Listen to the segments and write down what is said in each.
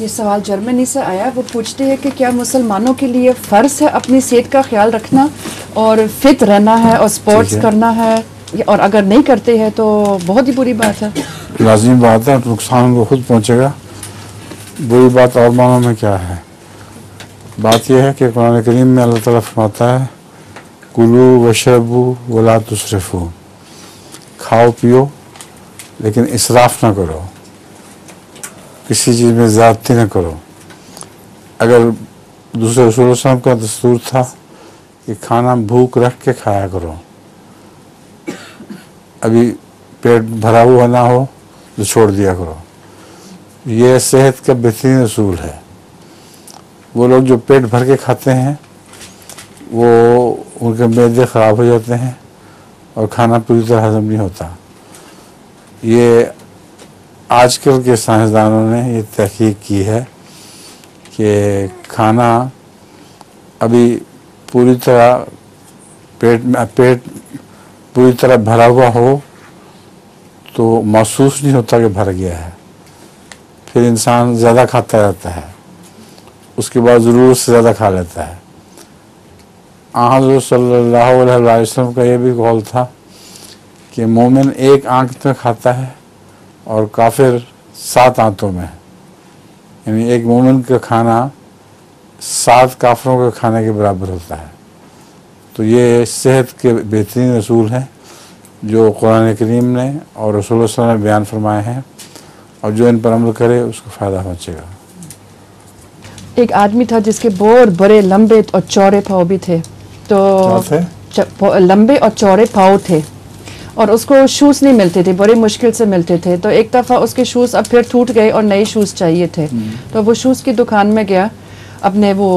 ये सवाल जर्मनी से आया। वो पूछते हैं कि क्या मुसलमानों के लिए फ़र्ज़ है अपनी सेहत का ख्याल रखना और फिट रहना है और स्पोर्ट्स करना है, और अगर नहीं करते हैं तो बहुत ही बुरी बात है। लाजिमी बात है, नुकसान उनको खुद पहुँचेगा। बुरी बात और मानों में क्या है? बात यह है कि कुरान करीम में अल्लाह ताला फरमाता है कुलू वशरबू वला तुसरिफू, खाओ पियो लेकिन इसराफ ना करो, किसी चीज़ में ज़्यादती ना करो। अगर दूसरे रसूल सल्लल्लाहु अलैहि वसल्लम का दस्तूर था कि खाना भूख रख के खाया करो, अभी पेट भरा हुआ ना हो तो छोड़ दिया करो। ये सेहत का बेहतरीन असूल है। वो लोग जो पेट भर के खाते हैं वो उनके मैदे ख़राब हो जाते हैं और खाना पूरी तरह हजम नहीं होता। ये आजकल के साइंसदानों ने ये तहकीक की है कि खाना अभी पूरी तरह पेट पूरी तरह भरा हुआ हो तो महसूस नहीं होता कि भर गया है, फिर इंसान ज़्यादा खाता रहता है, उसके बाद ज़रूरत से ज़्यादा खा लेता है। हज़रत सल्लल्लाहु अलैहि वसल्लम का ये भी कौल था कि मोमिन एक आंत में खाता है और काफिर 7 आंतों में, यानी एक मोमिन का खाना 7 काफिरों के खाने के बराबर होता है। तो ये सेहत के बेहतरीन असूल हैं जो कुरान करीम ने और रसूल सल्लल्लाहु अलैहि वसल्लम ने बयान फरमाए हैं, और जो इन पर अमल करे उसको फ़ायदा पहुँचेगा। एक आदमी था जिसके बहुत बड़े लंबे और चौड़े पाँव भी थे, तो लंबे और चौड़े पाँव थे और उसको शूज़ नहीं मिलते थे, बड़ी मुश्किल से मिलते थे। तो एक दफ़ा उसके शूज़ अब फिर टूट गए और नए शूज़ चाहिए थे। तो वो शूज़ की दुकान में गया अपने वो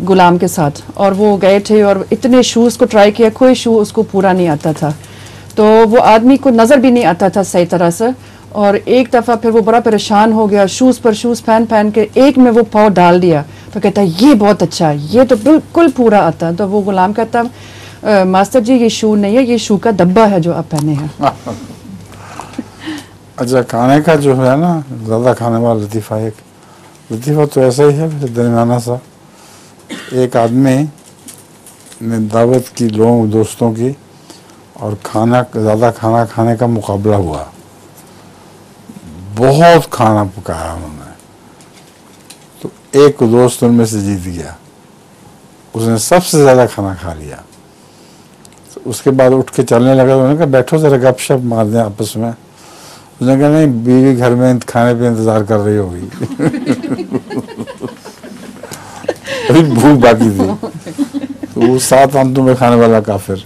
गुलाम के साथ, और वो गए थे और इतने शूज़ को ट्राई किया, कोई शू उसको पूरा नहीं आता था। तो वो आदमी को नज़र भी नहीं आता था सही तरह से, और एक दफ़ा फिर वो बड़ा परेशान हो गया, शूज़ पर शूज़ पहन के एक में वो पाँव डाल दिया। तो कहता है ये बहुत अच्छा है, ये तो बिल्कुल पूरा आता है। तो वो गुलाम कहता मास्टर जी ये शू नहीं है, ये शू का डब्बा है जो आप पहने हैं। अच्छा, खाने का जो है ना, ज़्यादा खाने वाला लतीफ़ा, एक लतीफ़ा तो ऐसा ही है दरमियाना सा। एक आदमी ने दावत की लोगों दोस्तों की और ज़्यादा खाना खाने का मुकाबला हुआ। बहुत खाना पकाया उन्होंने, तो एक दोस्त उनमें से जीत गया, उसने सबसे ज़्यादा खाना खा लिया। तो उसके बाद उठ के चलने लगा। उन्होंने कहा बैठो ज़रा गपशप मार दें आपस में। उसने कहा नहीं, बीवी घर में खाने पे इंतज़ार कर रही होगी। अभी भूख बाकी थी। तो वो 7 आंतों में खाने वाला काफिर